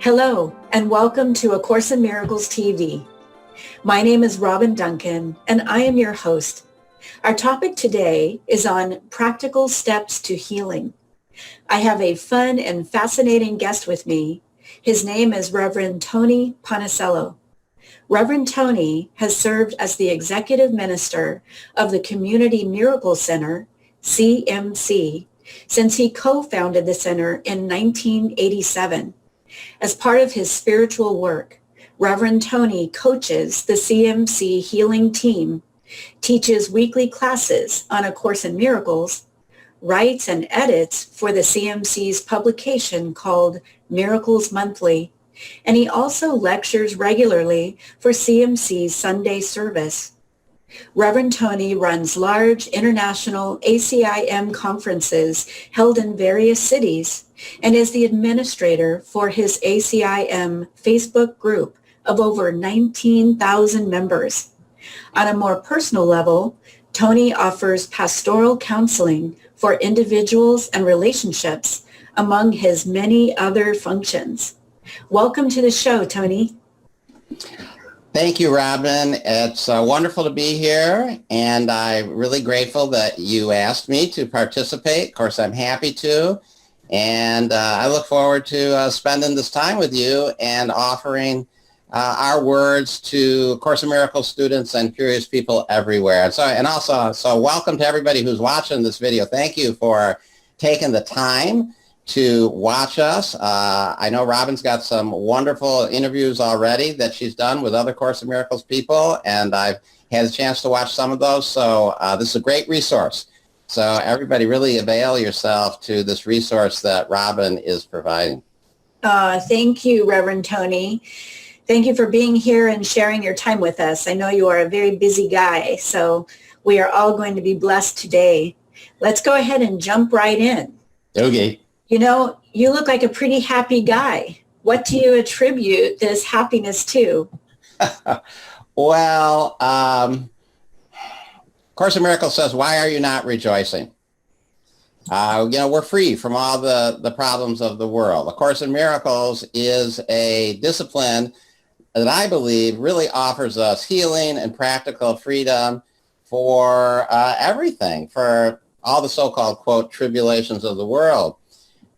Hello, and welcome to A Course in Miracles TV. My name is Robin Duncan, and I am your host. Our topic today is on practical steps to healing. I have a fun and fascinating guest with me. His name is Reverend Tony Ponticello. Reverend Tony has served as the executive minister of the Community Miracle Center, CMC, since he co-founded the center in 1987. As part of his spiritual work, Reverend Tony coaches the CMC healing team, teaches weekly classes on A Course in Miracles, writes and edits for the CMC's publication called Miracles Monthly, and he also lectures regularly for CMC's Sunday service. Reverend Tony runs large international ACIM conferences held in various cities and is the administrator for his ACIM Facebook group of over 19,000 members. On a more personal level, Tony offers pastoral counseling for individuals and relationships, among his many other functions. Welcome to the show, Tony. Thank you, Robin. It's wonderful to be here, and I'm really grateful that you asked me to participate. Of course, I'm happy to, and I look forward to spending this time with you and offering our words to Course in Miracles students and curious people everywhere. And also welcome to everybody who's watching this video. Thank you for taking the time to watch us. I know Robin's got some wonderful interviews already that she's done with other Course in Miracles people, and I've had a chance to watch some of those. So this is a great resource. So everybody really avail yourself to this resource that Robin is providing. Thank you, Reverend Tony. Thank you for being here and sharing your time with us. I know you are a very busy guy, so we are all going to be blessed today. Let's go ahead and jump right in. Okay. You know, you look like a pretty happy guy. What do you attribute this happiness to? Well, Course in Miracles says, why are you not rejoicing? We're free from all the problems of the world. A Course in Miracles is a discipline that I believe really offers us healing and practical freedom for everything, for all the so-called, quote, tribulations of the world.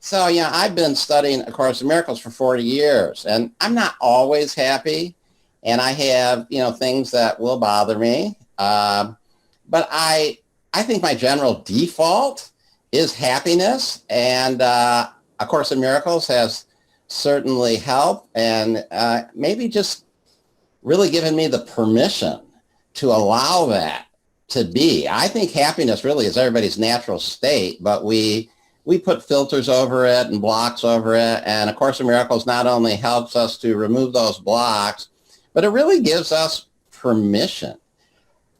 So, I've been studying A Course in Miracles for 40 years, and I'm not always happy, and I have, things that will bother me. But I think my general default is happiness, and A Course in Miracles has certainly helped, and maybe just really given me the permission to allow that to be. I think happiness really is everybody's natural state, but we put filters over it and blocks over it, and A Course in Miracles not only helps us to remove those blocks, but it really gives us permission.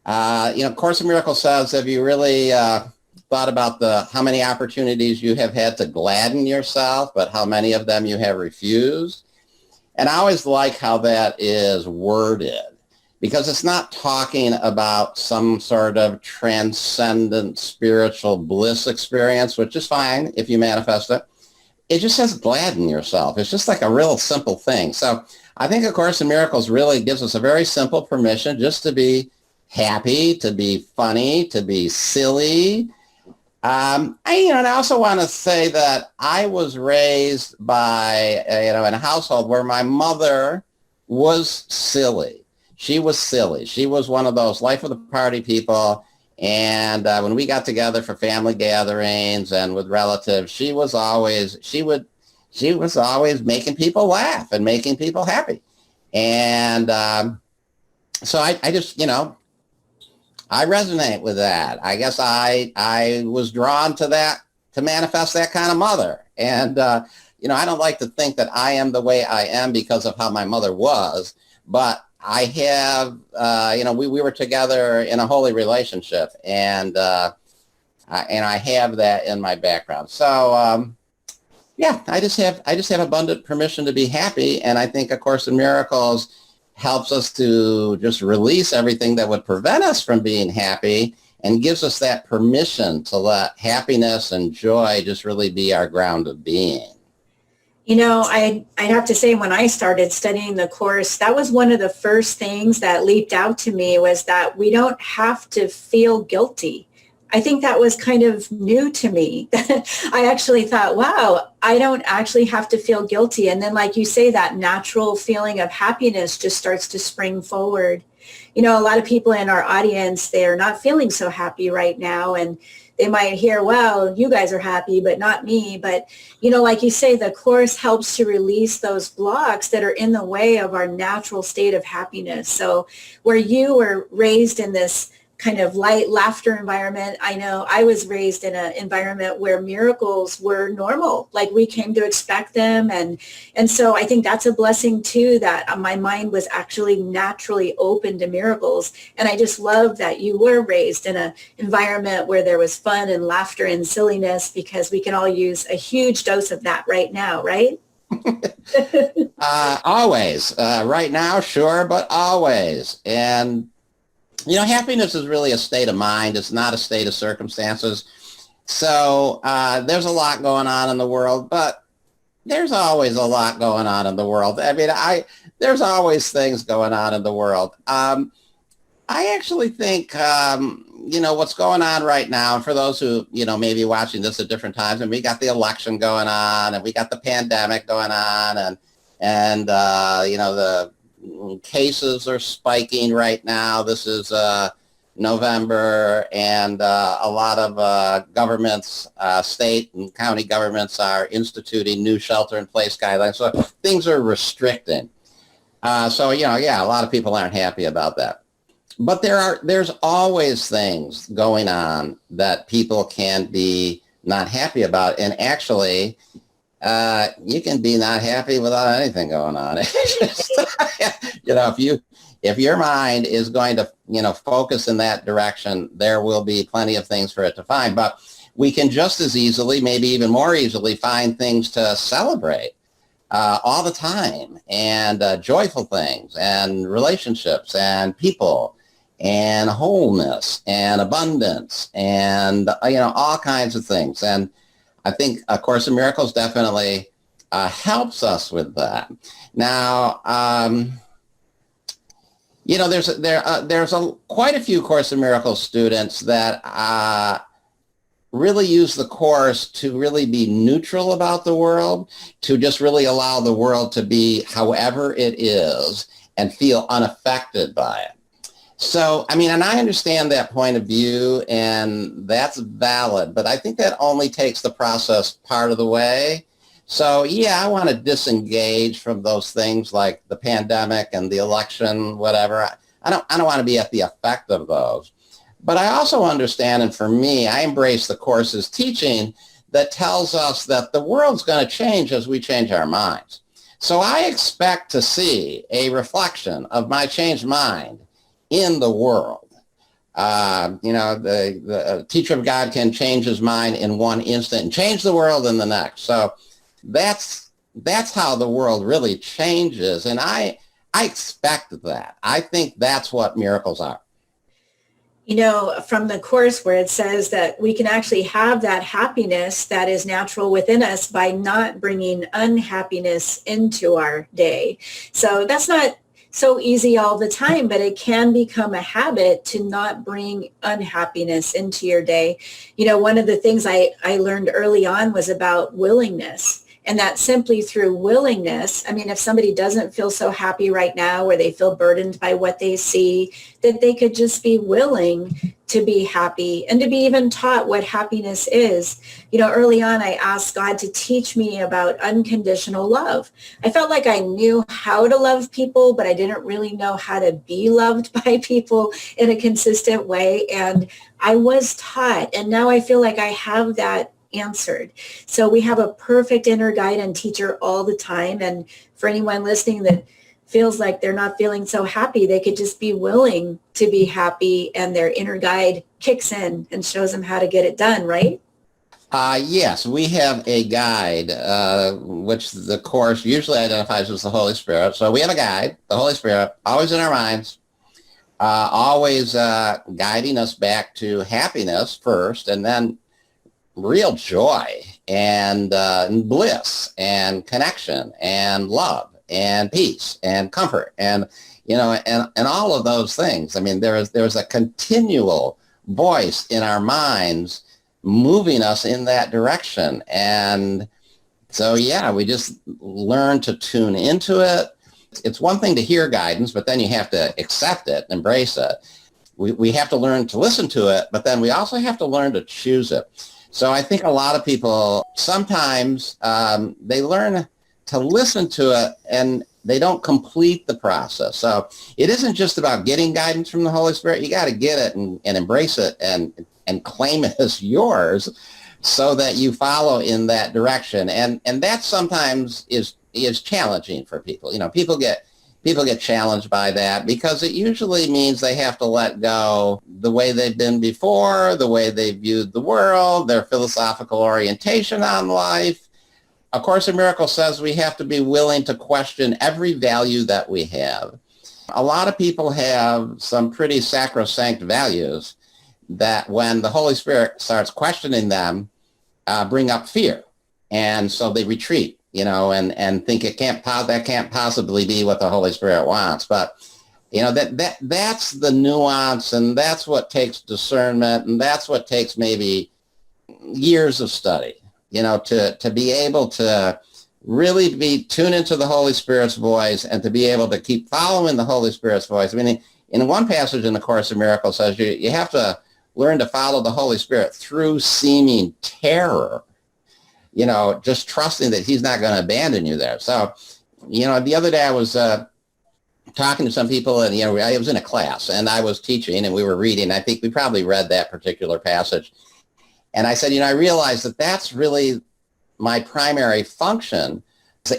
Course in Miracles says, have you really thought about how many opportunities you have had to gladden yourself, but how many of them you have refused? And I always like how that is worded, because it's not talking about some sort of transcendent spiritual bliss experience, which is fine if you manifest it. It just says gladden yourself. It's just like a real simple thing. So I think A Course in Miracles really gives us a very simple permission just to be happy, to be funny, to be silly. And I also want to say that I was raised by, in a household where my mother was silly. She was silly. She was one of those life of the party people. And when we got together for family gatherings and with relatives, she was always making people laugh and making people happy. And so I just, I resonate with that. I guess I was drawn to that, to manifest that kind of mother. And, I don't like to think that I am the way I am because of how my mother was, but I have, we were together in a holy relationship, and I have that in my background. So, I just have abundant permission to be happy, and I think A Course in Miracles helps us to just release everything that would prevent us from being happy and gives us that permission to let happiness and joy just really be our ground of being. I'd have to say when I started studying the Course, that was one of the first things that leaped out to me was that we don't have to feel guilty. I think that was kind of new to me. I actually thought, wow, I don't actually have to feel guilty. And then, like you say, that natural feeling of happiness just starts to spring forward. A lot of people in our audience, they're not feeling so happy right now. And they might hear, well, you guys are happy, but not me. But, like you say, the Course helps to release those blocks that are in the way of our natural state of happiness. So where you were raised in this kind of light laughter environment. I know I was raised in an environment where miracles were normal, like we came to expect them. And so I think that's a blessing too, that my mind was actually naturally open to miracles. And I just love that you were raised in an environment where there was fun and laughter and silliness, because we can all use a huge dose of that right now, right? Always. Right now, sure, but always. And happiness is really a state of mind. It's not a state of circumstances. So there's a lot going on in the world, but there's always a lot going on in the world. I mean, there's always things going on in the world. I actually think, what's going on right now, and for those who, may be watching this at different times, and we got the election going on, and we got the pandemic going on, and the cases are spiking right now. This is November, and a lot of governments, state and county governments are instituting new shelter-in-place guidelines. So things are restricting. A lot of people aren't happy about that. But there's always things going on that people can be not happy about. And actually, you can be not happy without anything going on. If your mind is going to, focus in that direction, there will be plenty of things for it to find. But we can just as easily, maybe even more easily, find things to celebrate all the time, and joyful things, and relationships, and people, and wholeness, and abundance, and, all kinds of things. And I think A Course in Miracles definitely helps us with that. Now, there's quite a few Course in Miracles students that really use the Course to really be neutral about the world, to just really allow the world to be however it is and feel unaffected by it. So, and I understand that point of view, and that's valid, but I think that only takes the process part of the way. So, I want to disengage from those things like the pandemic and the election, whatever. I don't want to be at the effect of those. But I also understand, and for me, I embrace the Course's teaching that tells us that the world's going to change as we change our minds. So I expect to see a reflection of my changed mind in the world. The teacher of God can change his mind in one instant and change the world in the next. So that's how the world really changes. And I expect that. I think that's what miracles are. From the Course where it says that we can actually have that happiness that is natural within us by not bringing unhappiness into our day. So that's not so easy all the time, but it can become a habit to not bring unhappiness into your day. One of the things I learned early on was about willingness. And that simply through willingness, if somebody doesn't feel so happy right now, or they feel burdened by what they see, that they could just be willing to be happy and to be even taught what happiness is. Early on, I asked God to teach me about unconditional love. I felt like I knew how to love people, but I didn't really know how to be loved by people in a consistent way. And I was taught, and now I feel like I have that answered. So we have a perfect inner guide and teacher all the time. And for anyone listening that feels like they're not feeling so happy, they could just be willing to be happy, and their inner guide kicks in and shows them how to get it done, right? Yes, we have a guide, which the Course usually identifies as the Holy Spirit. So we have a guide, the Holy Spirit, always in our minds, always guiding us back to happiness first, and then real joy and bliss and connection and love and peace and comfort and and all of those things. I mean, there's a continual voice in our minds moving us in that direction. And so, yeah, we just learn to tune into it. It's one thing to hear guidance, but then you have to accept it, embrace it. We have to learn to listen to it, but then we also have to learn to choose it. So I think a lot of people sometimes they learn to listen to it and they don't complete the process. So it isn't just about getting guidance from the Holy Spirit. You got to get it and embrace it and claim it as yours so that you follow in that direction. And that sometimes is challenging for people. People get challenged by that because it usually means they have to let go the way they've been before, the way they viewed the world, their philosophical orientation on life. A Course in Miracles says we have to be willing to question every value that we have. A lot of people have some pretty sacrosanct values that when the Holy Spirit starts questioning them, bring up fear. And so they retreat, and think that can't possibly be what the Holy Spirit wants. But, that's the nuance, and that's what takes discernment, and that's what takes maybe years of study. To be able to really be tuned into the Holy Spirit's voice and to be able to keep following the Holy Spirit's voice. I mean, in one passage in the Course in Miracles says you have to learn to follow the Holy Spirit through seeming terror, just trusting that he's not going to abandon you there. So, the other day I was talking to some people and, I was in a class and I was teaching and we were reading. I think we probably read that particular passage. And I said, I realized that that's really my primary function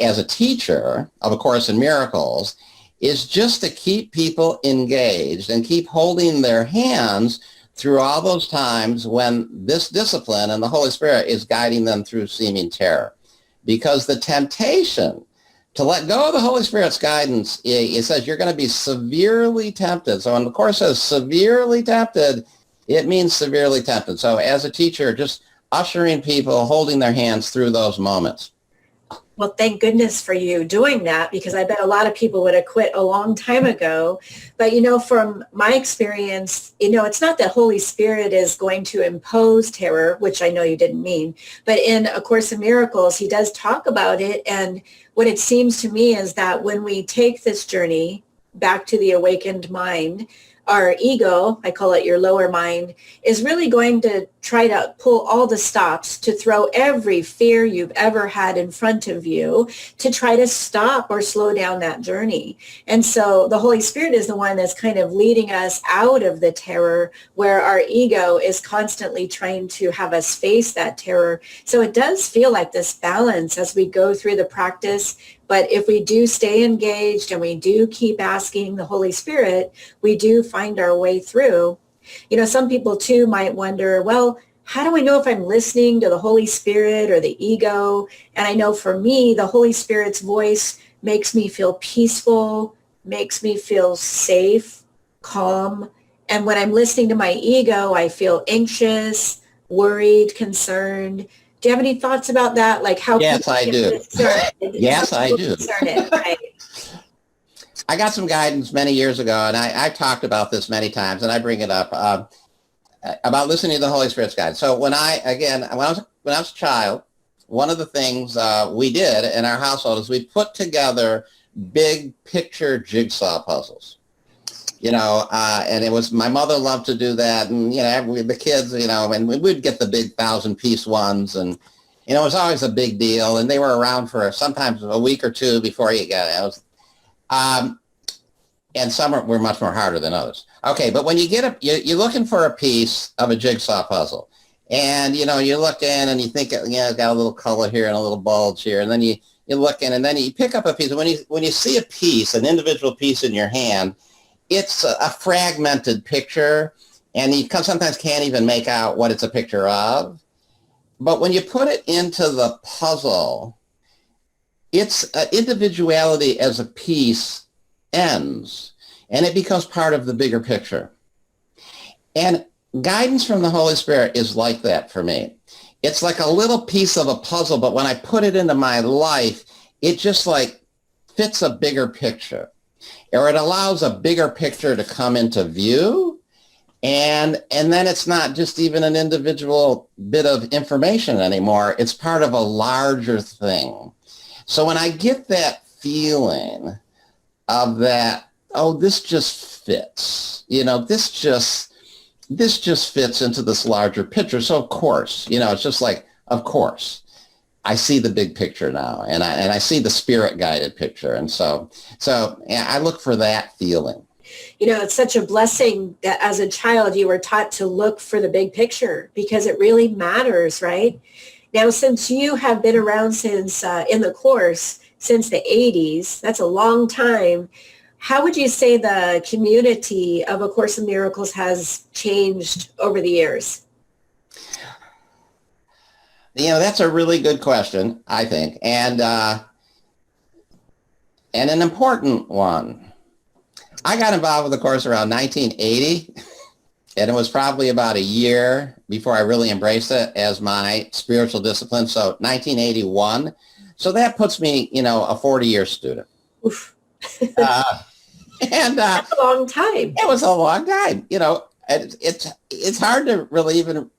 as a teacher of A Course in Miracles is just to keep people engaged and keep holding their hands through all those times when this discipline and the Holy Spirit is guiding them through seeming terror. Because the temptation to let go of the Holy Spirit's guidance, it says you're going to be severely tempted. So when the Course says severely tempted, it means severely tempted. So as a teacher, just ushering people, holding their hands through those moments. Well, thank goodness for you doing that, because I bet a lot of people would have quit a long time ago. But, from my experience, it's not that Holy Spirit is going to impose terror, which I know you didn't mean. But in A Course in Miracles, he does talk about it. And what it seems to me is that when we take this journey back to the awakened mind, our ego, I call it your lower mind, is really going to try to pull all the stops to throw every fear you've ever had in front of you to try to stop or slow down that journey. And so the Holy Spirit is the one that's kind of leading us out of the terror, where our ego is constantly trying to have us face that terror. So it does feel like this balance as we go through the practice. But if we do stay engaged and we do keep asking the Holy Spirit, we do find our way through. Some people too might wonder, well, how do I know if I'm listening to the Holy Spirit or the ego? And I know for me, the Holy Spirit's voice makes me feel peaceful, makes me feel safe, calm. And when I'm listening to my ego, I feel anxious, worried, concerned. Do you have any thoughts about that? Like how? Yes, I do. Yes, I do. Right. I got some guidance many years ago, and I've talked about this many times, and I bring it up about listening to the Holy Spirit's guidance. So when I was a child, one of the things we did in our household is we put together big picture jigsaw puzzles. And it was, my mother loved to do that. And, the kids, and we'd get the big 1,000-piece ones. And, it was always a big deal. And they were around for sometimes a week or two before you got it. And some were much more harder than others. Okay, but when you you're looking for a piece of a jigsaw puzzle. And, you look in and you think, it's got a little color here and a little bulge here. And then you look in and then you pick up a piece. And when you see a piece, an individual piece in your hand, it's a fragmented picture, and you sometimes can't even make out what it's a picture of. But when you put it into the puzzle, its individuality as a piece ends, and it becomes part of the bigger picture. And guidance from the Holy Spirit is like that for me. it's like a little piece of a puzzle, but when I put it into my life, it just like fits a bigger picture, or it allows a bigger picture to come into view. And then it's not just even an individual bit of information anymore. It's part of a larger thing. So when I get that feeling of that, oh, this just fits, this just fits into this larger picture. So of course, it's just like, of course, I see the big picture now, and I see the spirit guided picture. And so yeah, I look for that feeling. It's such a blessing that as a child you were taught to look for the big picture, because it really matters, right? Now, since you have been around since in the course since the 80s, that's a long time. How would you say the community of A Course in Miracles has changed over the years? That's a really good question, I think, and an important one. I got involved with the course around 1980, and it was probably about a year before I really embraced it as my spiritual discipline. So 1981. So that puts me, a 40-year student. Oof. And that's a long time. It was a long time. It's hard to really even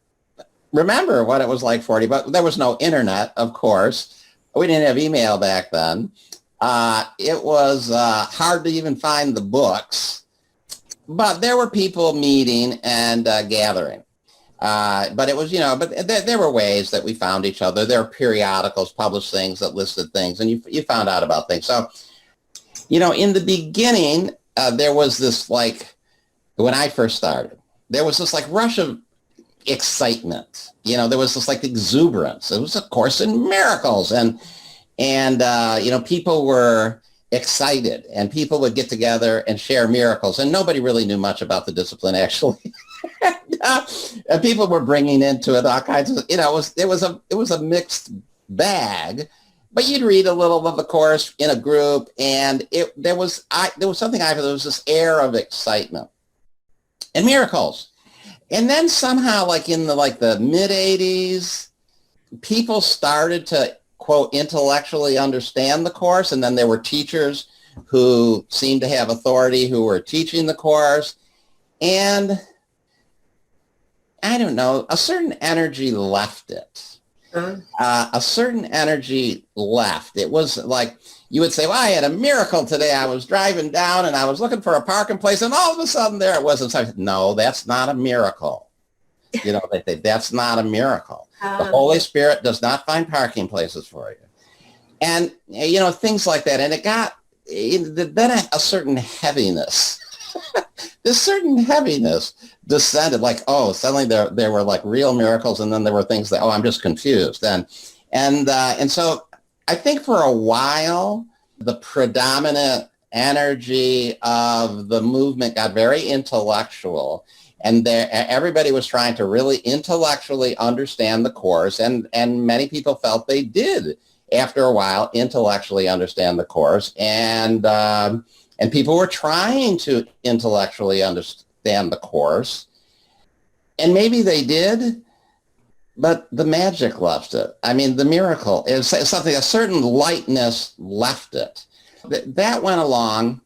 remember what it was like 40, but there was no internet, of course. We didn't have email back then. It was hard to even find the books, but there were people meeting and gathering. But it was, but there were ways that we found each other. There were periodicals, published things that listed things, and you found out about things. So, in the beginning, there was this, like, when I first started, there was this like rush of excitement. There was this like exuberance. It was A Course in Miracles, and people were excited, and people would get together and share miracles, and nobody really knew much about the discipline, actually. And people were bringing into it all kinds of, it was a mixed bag, but you'd read a little of the course in a group, and there was this air of excitement and miracles. And then somehow, like in the mid 80s, people started to, quote, intellectually understand the course, and then there were teachers who seemed to have authority who were teaching the course, and I don't know, a certain energy left it. A certain energy left. It was like, you would say, well, I had a miracle today. I was driving down and I was looking for a parking place, and all of a sudden there it was. And so, no, that's not a miracle. They say, that's not a miracle. The Holy Spirit does not find parking places for you. And, things like that. And it got, then a certain heaviness. This certain heaviness descended, like, oh, suddenly there were like real miracles, and then there were things that, oh, I'm just confused. And so I think for a while, the predominant energy of the movement got very intellectual, and everybody was trying to really intellectually understand the course, and many people felt they did, after a while, intellectually understand the course, and people were trying to intellectually understand the course, and maybe they did, but the magic left it. I mean, the miracle is something, a certain lightness left it. That went along,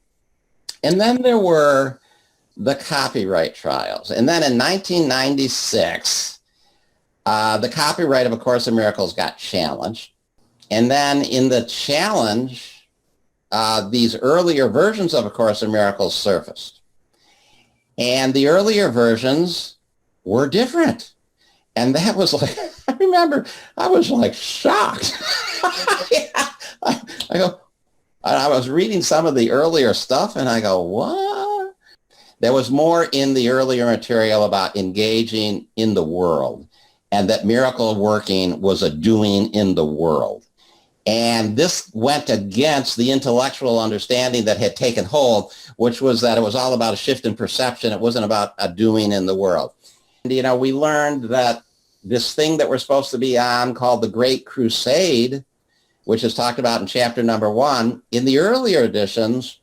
and then there were the copyright trials. And then in 1996, the copyright of A Course in Miracles got challenged. And then in the challenge, these earlier versions of A Course in Miracles surfaced. And the earlier versions were different. And that was like, I remember I was like shocked. I was reading some of the earlier stuff, and I go, what? There was more in the earlier material about engaging in the world, and that miracle working was a doing in the world. And this went against the intellectual understanding that had taken hold, which was that it was all about a shift in perception. It wasn't about a doing in the world. And, we learned that this thing that we're supposed to be on, called the Great Crusade, which is talked about in chapter number 1, in the earlier editions,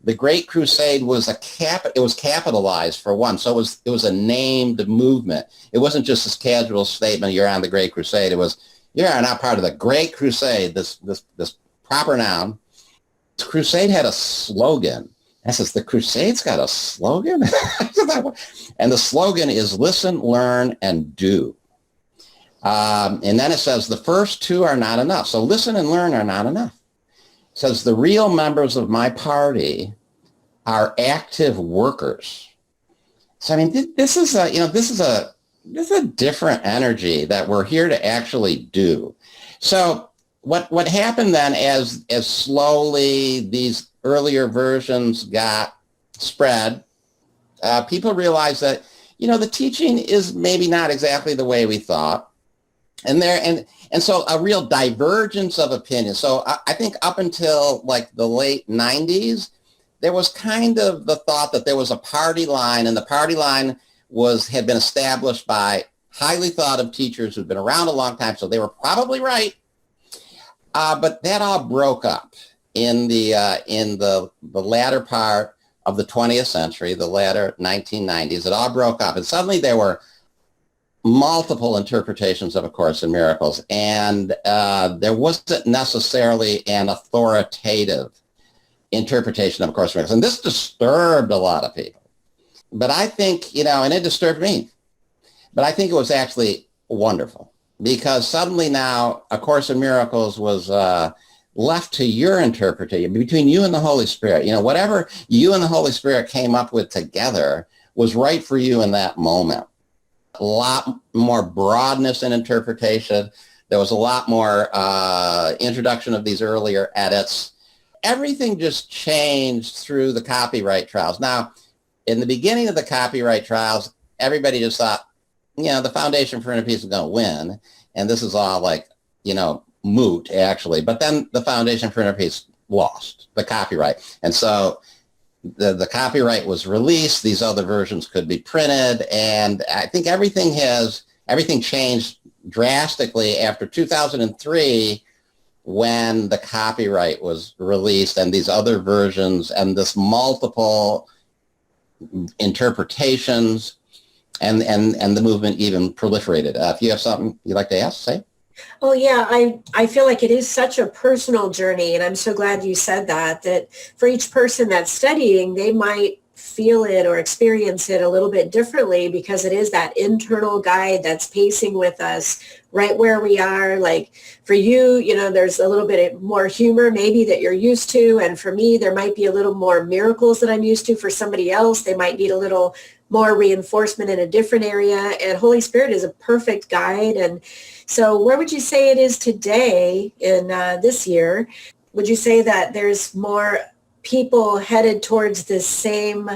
The Great Crusade was it was capitalized for one. So it was a named movement. It wasn't just this casual statement, you're on the Great Crusade. It was, you're now part of the Great Crusade, this proper noun. The crusade had a slogan. I says, the Crusade's got a slogan? And the slogan is listen, learn, and do. And then it says the first two are not enough. So listen and learn are not enough. It says the real members of my party are active workers. So I mean, this is a different energy that we're here to actually do. So what happened then as slowly these earlier versions got spread, people realized that, the teaching is maybe not exactly the way we thought. And so a real divergence of opinion. So I think up until like the late 90s, there was kind of the thought that there was a party line, and the party line had been established by highly thought of teachers who'd been around a long time, so they were probably right. But that all broke up in the latter part of the 20th century, the latter 1990s. It all broke up, and suddenly there were multiple interpretations of A Course in Miracles, and there wasn't necessarily an authoritative interpretation of A Course in Miracles. And this disturbed a lot of people. But I think, and it disturbed me, but I think it was actually wonderful, because suddenly now A Course in Miracles was left to your interpretation, between you and the Holy Spirit. Whatever you and the Holy Spirit came up with together was right for you in that moment. A lot more broadness in interpretation. There was a lot more introduction of these earlier edits. Everything just changed through the copyright trials. Now, in the beginning of the copyright trials, everybody just thought, the Foundation for Inner Peace is going to win. And this is all like, moot, actually. But then the Foundation for Inner Peace lost the copyright. And so the copyright was released. These other versions could be printed. And I think everything changed drastically after 2003, when the copyright was released and these other versions and this multiple interpretations and the movement even proliferated. If you have something you'd like to say. Oh, yeah. I feel like it is such a personal journey, and I'm so glad you said that for each person that's studying, they might feel it or experience it a little bit differently, because it is that internal guide that's pacing with us right where we are. Like for you, there's a little bit more humor maybe that you're used to. And for me, there might be a little more miracles that I'm used to. For somebody else, they might need a little more reinforcement in a different area. And Holy Spirit is a perfect guide. And so where would you say it is today in this year? Would you say that there's more people headed towards the same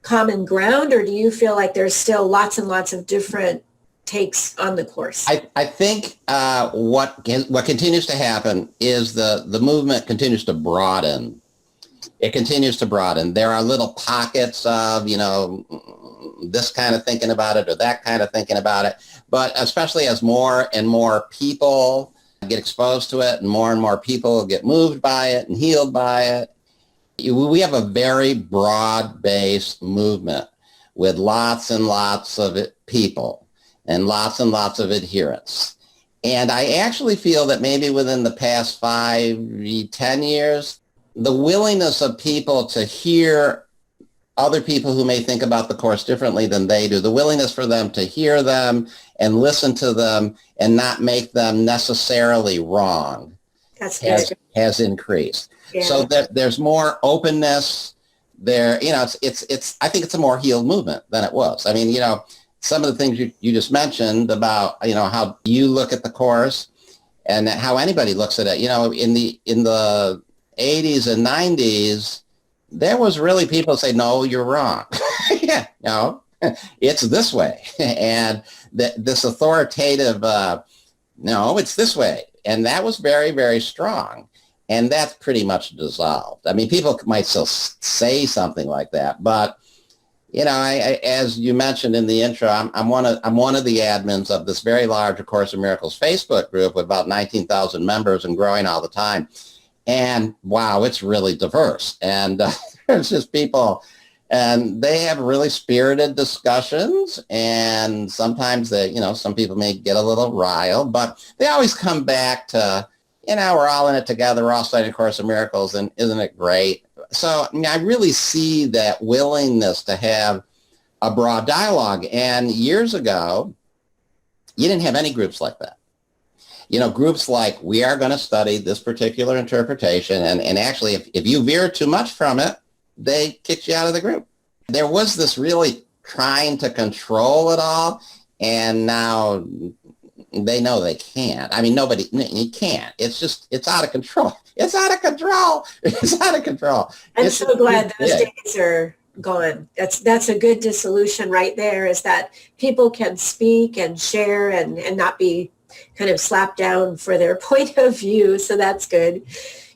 common ground, or do you feel like there's still lots and lots of different takes on the Course? I think what continues to happen is the movement continues to broaden. It continues to broaden. There are little pockets of, this kind of thinking about it or that kind of thinking about it. But especially as more and more people get exposed to it and more people get moved by it and healed by it, we have a very broad-based movement with lots and lots of people and lots of adherents. And I actually feel that maybe within the past 5-10 years, the willingness of people to hear other people who may think about the Course differently than they do, the willingness for them to hear them and listen to them and not make them necessarily wrong has increased. Yeah. So there's more openness there. It's I think it's a more healed movement than it was. I mean, some of the things you just mentioned about, how you look at the Course and how anybody looks at it, in the 80s and 90s, there was really people say, no, you're wrong. Yeah, no, it's this way. And this authoritative, no, it's this way. And that was very, very strong. And that's pretty much dissolved. I mean, people might still say something like that, but I as you mentioned in the intro, I'm one of the admins of this very large A Course in Miracles Facebook group with about 19,000 members and growing all the time. And wow, it's really diverse. And There's just people, and they have really spirited discussions, and sometimes some people may get a little riled, but they always come back to, we're all in it together, we're all studying A Course in Miracles, and isn't it great? So I really see that willingness to have a broad dialogue. And years ago, you didn't have any groups like that. Groups like, we are going to study this particular interpretation, and actually, if you veer too much from it, they kicked you out of the group. There was this really trying to control it all, and now they know they can't. I mean, you can't. It's out of control. It's out of control. It's out of control. I'm so glad those days are gone. That's a good dissolution right there, is that people can speak and share and not be kind of slapped down for their point of view. So that's good.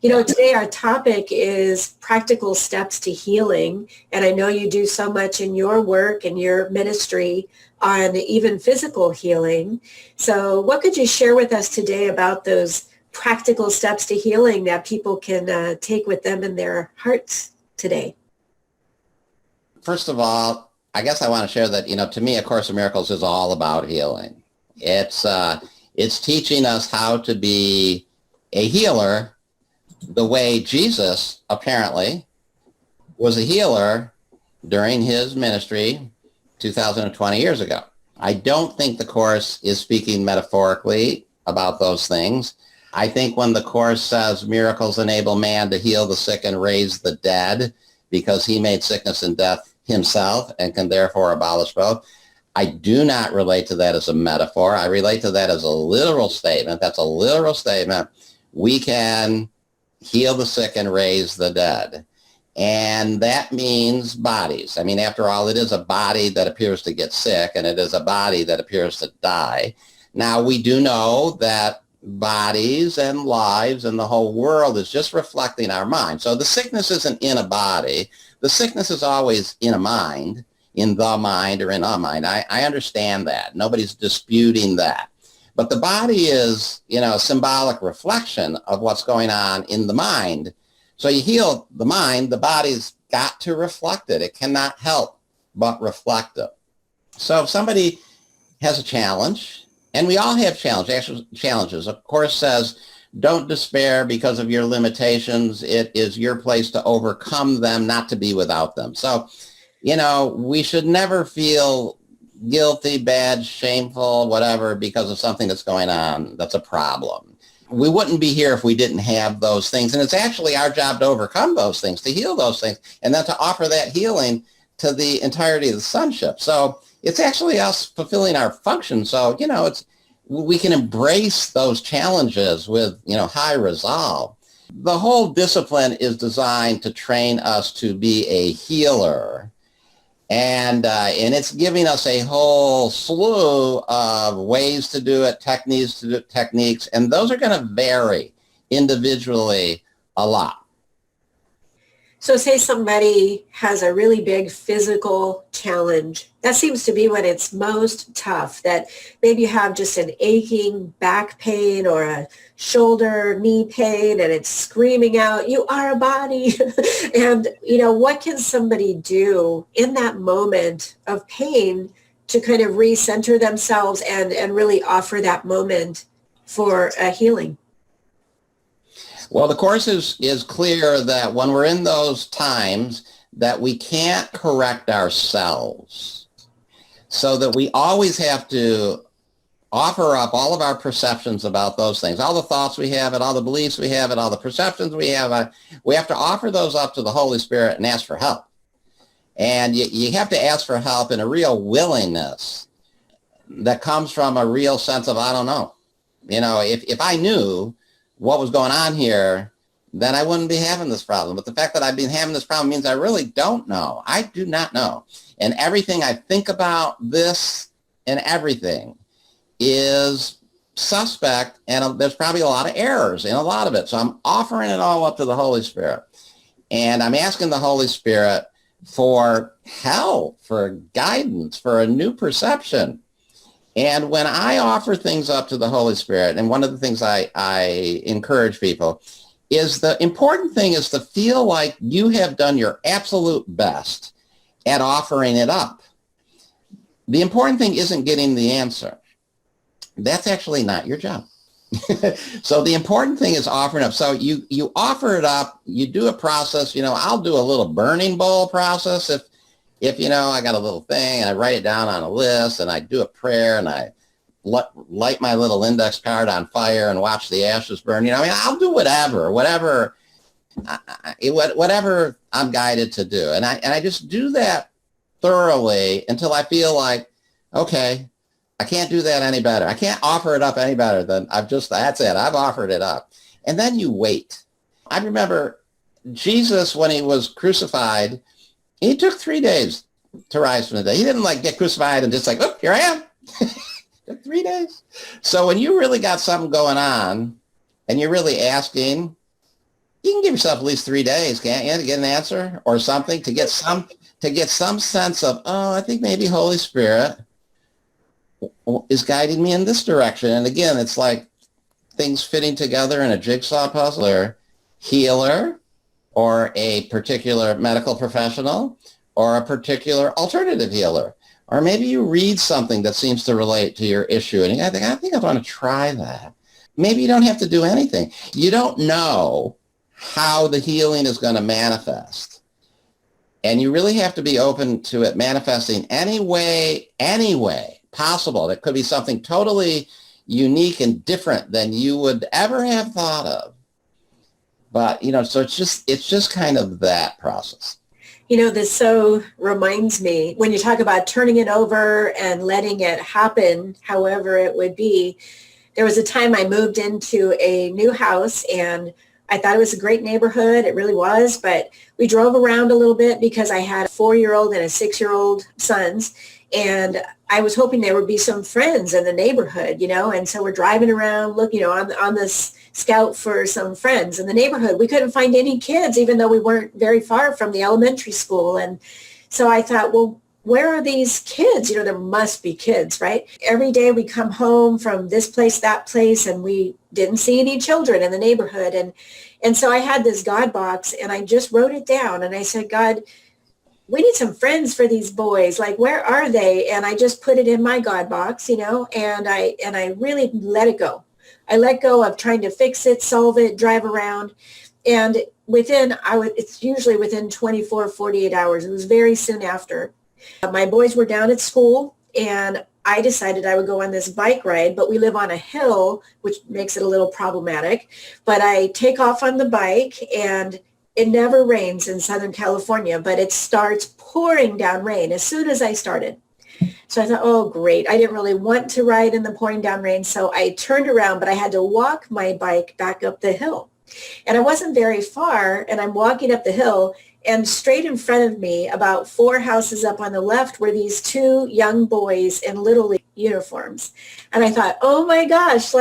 Today our topic is practical steps to healing. And I know you do so much in your work and your ministry on even physical healing. So what could you share with us today about those practical steps to healing that people can take with them in their hearts today? First of all, I guess I want to share that, to me, A Course in Miracles is all about healing. It's teaching us how to be a healer the way Jesus apparently was a healer during his ministry 2020 years ago. I don't think the Course is speaking metaphorically about those things. I think when the Course says miracles enable man to heal the sick and raise the dead because he made sickness and death himself and can therefore abolish both, I do not relate to that as a metaphor. I relate to that as a literal statement. That's a literal statement. We can heal the sick and raise the dead. And that means bodies. I mean, after all, it is a body that appears to get sick, and it is a body that appears to die. Now, we do know that bodies and lives and the whole world is just reflecting our mind. So the sickness isn't in a body. The sickness is always in a mind, in the mind or in a mind. I understand that. Nobody's disputing that. But the body is, a symbolic reflection of what's going on in the mind. So you heal the mind, the body's got to reflect it. It cannot help but reflect it. So if somebody has a challenge, and we all have challenges. Of course, says, don't despair because of your limitations. It is your place to overcome them, not to be without them. So, we should never feel guilty, bad, shameful, whatever, because of something that's going on that's a problem. We wouldn't be here if we didn't have those things. And it's actually our job to overcome those things, to heal those things, and then to offer that healing to the entirety of the sonship. So it's actually us fulfilling our function. So, we can embrace those challenges with, high resolve. The whole discipline is designed to train us to be a healer. And it's giving us a whole slew of ways to do it, techniques, and those are going to vary individually a lot. So say somebody has a really big physical challenge. That seems to be when it's most tough, that maybe you have just an aching back pain or a shoulder, knee pain, and it's screaming out, you are a body. And, what can somebody do in that moment of pain to kind of recenter themselves and really offer that moment for a healing? Well, the Course is clear that when we're in those times that we can't correct ourselves, so that we always have to offer up all of our perceptions about those things, all the thoughts we have and all the beliefs we have and all the perceptions we have. We have to offer those up to the Holy Spirit and ask for help. And you have to ask for help in a real willingness that comes from a real sense of, I don't know. If I knew what was going on here, then I wouldn't be having this problem. But the fact that I've been having this problem means I really don't know. I do not know. And everything I think about this and everything is suspect, and there's probably a lot of errors in a lot of it. So I'm offering it all up to the Holy Spirit. And I'm asking the Holy Spirit for help, for guidance, for a new perception. And when I offer things up to the Holy Spirit, and one of the things I encourage people, is the important thing is to feel like you have done your absolute best at offering it up. The important thing isn't getting the answer. That's actually not your job. So the important thing is offering up. So you offer it up, you do a process, I'll do a little burning bowl process if I got a little thing and I write it down on a list and I do a prayer and I light my little index card on fire and watch the ashes burn. I'll do whatever I'm guided to do. And I just do that thoroughly until I feel like, okay, I can't do that any better. I can't offer it up any better than that's it. I've offered it up. And then you wait. I remember Jesus, when he was crucified, he took 3 days to rise from the dead. He didn't get crucified and just oh, here I am. Took 3 days. So when you really got something going on and you're really asking, you can give yourself at least 3 days, can't you, to get an answer or something, to get some sense of, I think maybe Holy Spirit is guiding me in this direction. And again, it's like things fitting together in a jigsaw puzzle, or healer, or a particular medical professional, or a particular alternative healer. Or maybe you read something that seems to relate to your issue and I think I want to try that. Maybe you don't have to do anything. You don't know how the healing is going to manifest. And you really have to be open to it manifesting any way possible. It could be something totally unique and different than you would ever have thought of. But, so it's just kind of that process. This so reminds me, when you talk about turning it over and letting it happen, however it would be, there was a time I moved into a new house and I thought it was a great neighborhood. It really was, but we drove around a little bit because I had a 4-year-old and a 6-year-old sons. And I was hoping there would be some friends in the neighborhood, and so we're driving around, on this scout for some friends in the neighborhood. We couldn't find any kids, even though we weren't very far from the elementary school. And so I thought, well, where are these kids? There must be kids, right? Every day we come home from this place, that place, and we didn't see any children in the neighborhood. And so I had this God box and I just wrote it down and I said, God, we need some friends for these boys. Where are they? And I just put it in my God box, and I really let it go. I let go of trying to fix it, solve it, drive around. And it's usually within 24, 48 hours. It was very soon after. My boys were down at school and I decided I would go on this bike ride, but we live on a hill, which makes it a little problematic. But I take off on the bike and it never rains in Southern California, but it starts pouring down rain as soon as I started. So I thought, oh, great. I didn't really want to ride in the pouring down rain. So I turned around, but I had to walk my bike back up the hill. And I wasn't very far, and I'm walking up the hill, and straight in front of me, about 4 houses up on the left, were these 2 young boys in Little League uniforms. And I thought, oh my gosh,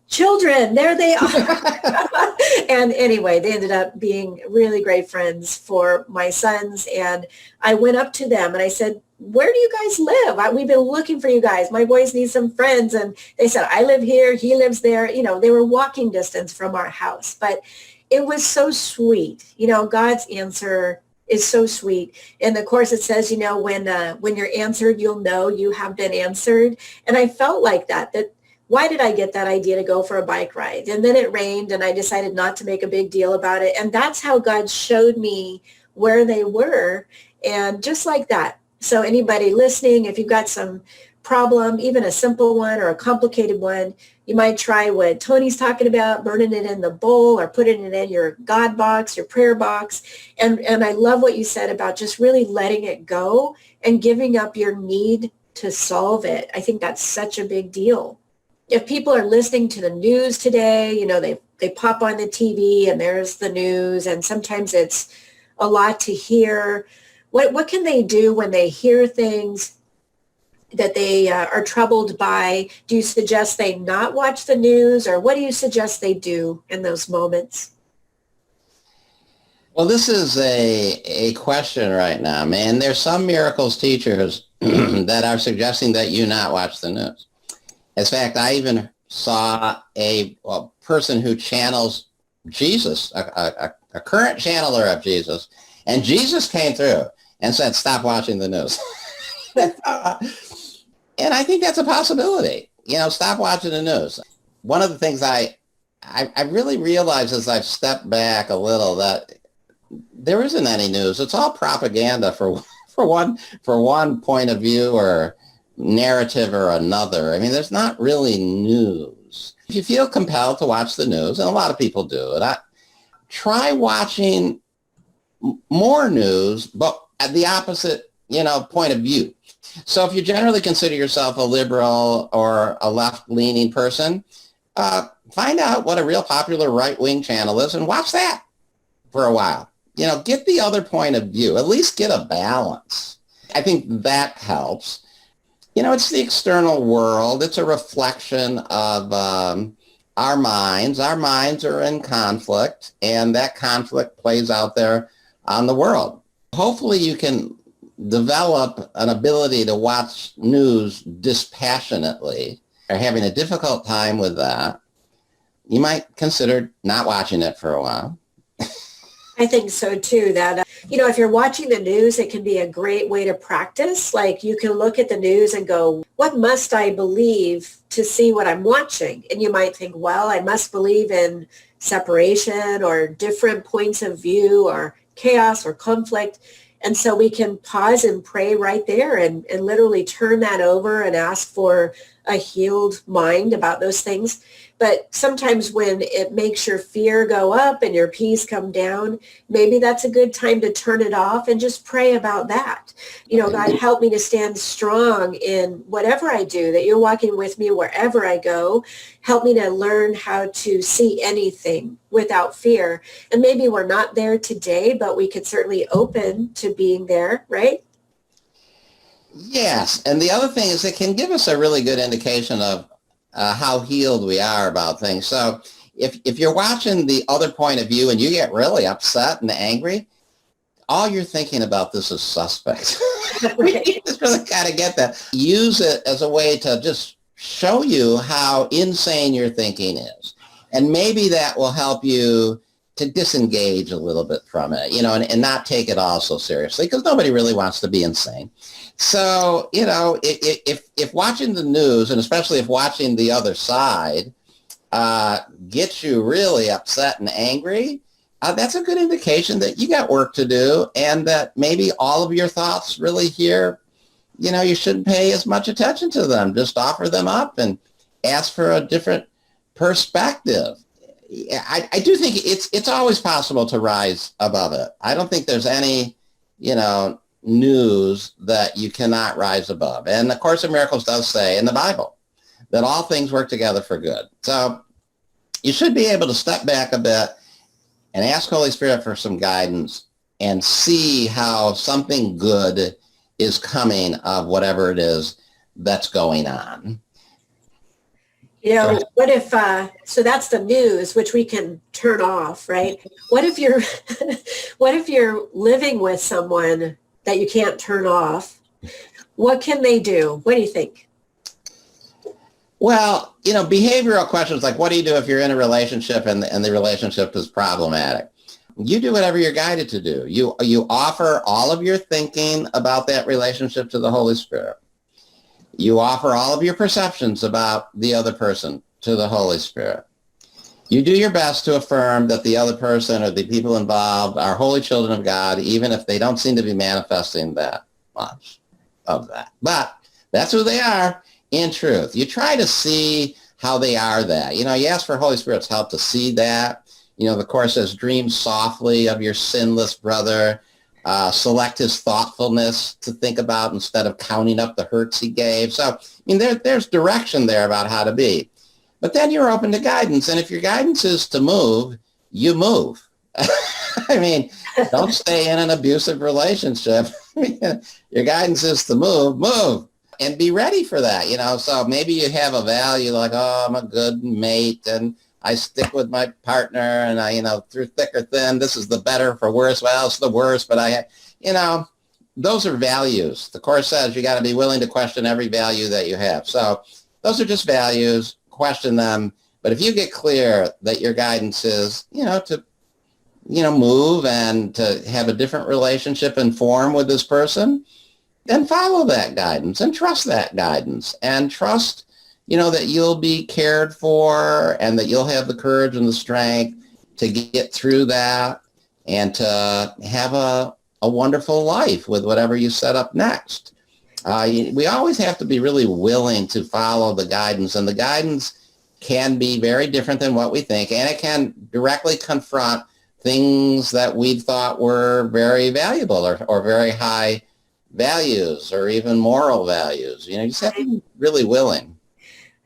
children, there they are. And anyway, they ended up being really great friends for my sons. And I went up to them and I said, where do you guys live? We've been looking for you guys. My boys need some friends. And they said, I live here. He lives there. They were walking distance from our house. But it was so sweet. God's answer is so sweet. In the Course, it says, when you're answered, you'll know you have been answered. And I felt like that why did I get that idea to go for a bike ride? And then it rained and I decided not to make a big deal about it. And that's how God showed me where they were. And just like that. So anybody listening, if you've got some problem, even a simple one or a complicated one, you might try what Tony's talking about, burning it in the bowl or putting it in your God box, your prayer box. And I love what you said about just really letting it go and giving up your need to solve it. I think that's such a big deal. If people are listening to the news today, they pop on the TV and there's the news, and sometimes it's a lot to hear. What can they do when they hear things that they are troubled by? Do you suggest they not watch the news, or what do you suggest they do in those moments? Well, this is a question right now, man. There's some miracles teachers that are suggesting that you not watch the news. In fact, I even saw a person who channels Jesus, a current channeler of Jesus, and Jesus came through and said, stop watching the news. And I think that's a possibility. Stop watching the news. One of the things I really realized as I've stepped back a little that there isn't any news. It's all propaganda for one point of view or narrative or another. I mean, there's not really news. If you feel compelled to watch the news, and a lot of people do, try watching more news, but at the opposite, point of view. So if you generally consider yourself a liberal or a left-leaning person, find out what a real popular right-wing channel is and watch that for a while. Get the other point of view. At least get a balance. I think that helps. It's the external world. It's a reflection of our minds. Our minds are in conflict, and that conflict plays out there on the world. Hopefully you can develop an ability to watch news dispassionately. Or having a difficult time with that, you might consider not watching it for a while. I think so too, that, if you're watching the news, it can be a great way to practice. Like you can look at the news and go, what must I believe to see what I'm watching? And you might think, well, I must believe in separation or different points of view or chaos or conflict. And so we can pause and pray right there and literally turn that over and ask for a healed mind about those things. But sometimes when it makes your fear go up and your peace come down, maybe that's a good time to turn it off and just pray about that. God, help me to stand strong in whatever I do, that you're walking with me wherever I go. Help me to learn how to see anything without fear. And maybe we're not there today, but we could certainly open to being there, right? Yes. And the other thing is it can give us a really good indication of how healed we are about things. So if you're watching the other point of view and you get really upset and angry, all you're thinking about this is suspect. You just really got to get that. Use it as a way to just show you how insane your thinking is. And maybe that will help you to disengage a little bit from it, and not take it all so seriously, because nobody really wants to be insane. So, if watching the news, and especially if watching the other side, gets you really upset and angry, that's a good indication that you got work to do, and that maybe all of your thoughts really here, you shouldn't pay as much attention to them. Just offer them up and ask for a different perspective. I do think it's always possible to rise above it. I don't think there's any, news that you cannot rise above. And the Course in Miracles does say in the Bible that all things work together for good. So you should be able to step back a bit and ask Holy Spirit for some guidance and see how something good is coming of whatever it is that's going on. What if, so that's the news, which we can turn off, right? What if you're living with someone that you can't turn off? What can they do? What do you think? Well, behavioral questions like, what do you do if you're in a relationship and the relationship is problematic? You do whatever you're guided to do. You offer all of your thinking about that relationship to the Holy Spirit. You offer all of your perceptions about the other person to the Holy Spirit. You do your best to affirm that the other person or the people involved are holy children of God, even if they don't seem to be manifesting that much of that. But that's who they are in truth. You try to see how they are that. You ask for Holy Spirit's help to see that. The Course says, dream softly of your sinless brother. Select his thoughtfulness to think about instead of counting up the hurts he gave. So, there's direction there about how to be. But then you're open to guidance. And if your guidance is to move, you move. Don't stay in an abusive relationship. Your guidance is to move. And be ready for that, So maybe you have a value like, oh, I'm a good mate and I stick with my partner and I, through thick or thin, this is the better for worse. Well, it's the worst, but those are values. The Course says you got to be willing to question every value that you have. So those are just values, question them, But if you get clear that your guidance is, to, move and to have a different relationship and form with this person, then follow that guidance and trust that guidance and trust, that you'll be cared for and that you'll have the courage and the strength to get through that and to have a wonderful life with whatever you set up next. We always have to be really willing to follow the guidance, and the guidance can be very different than what we think, and it can directly confront things that we thought were very valuable or very high values or even moral values. You just have to be really willing.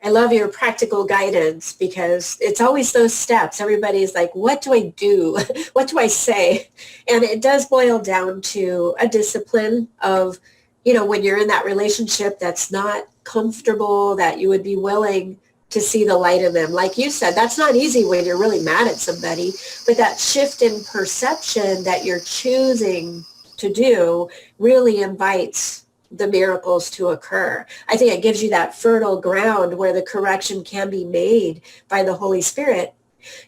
I love your practical guidance because it's always those steps. Everybody's like, what do I do? What do I say? And it does boil down to a discipline of, when you're in that relationship that's not comfortable, that you would be willing to see the light in them. Like you said, that's not easy when you're really mad at somebody, but that shift in perception that you're choosing to do really invites the miracles to occur. I think it gives you that fertile ground where the correction can be made by the Holy Spirit.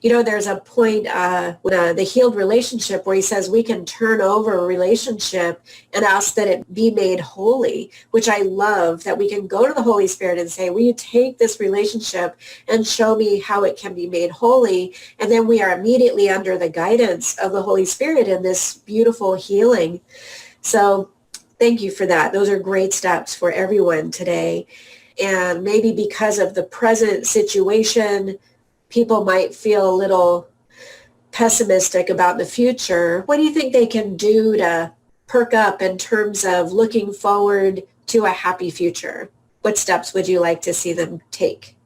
There's a point with the healed relationship where he says we can turn over a relationship and ask that it be made holy, which I love, that we can go to the Holy Spirit and say, will you take this relationship and show me how it can be made holy? And then we are immediately under the guidance of the Holy Spirit in this beautiful healing. So thank you for that. Those are great steps for everyone today. And maybe because of the present situation, people might feel a little pessimistic about the future. What do you think they can do to perk up in terms of looking forward to a happy future? What steps would you like to see them take?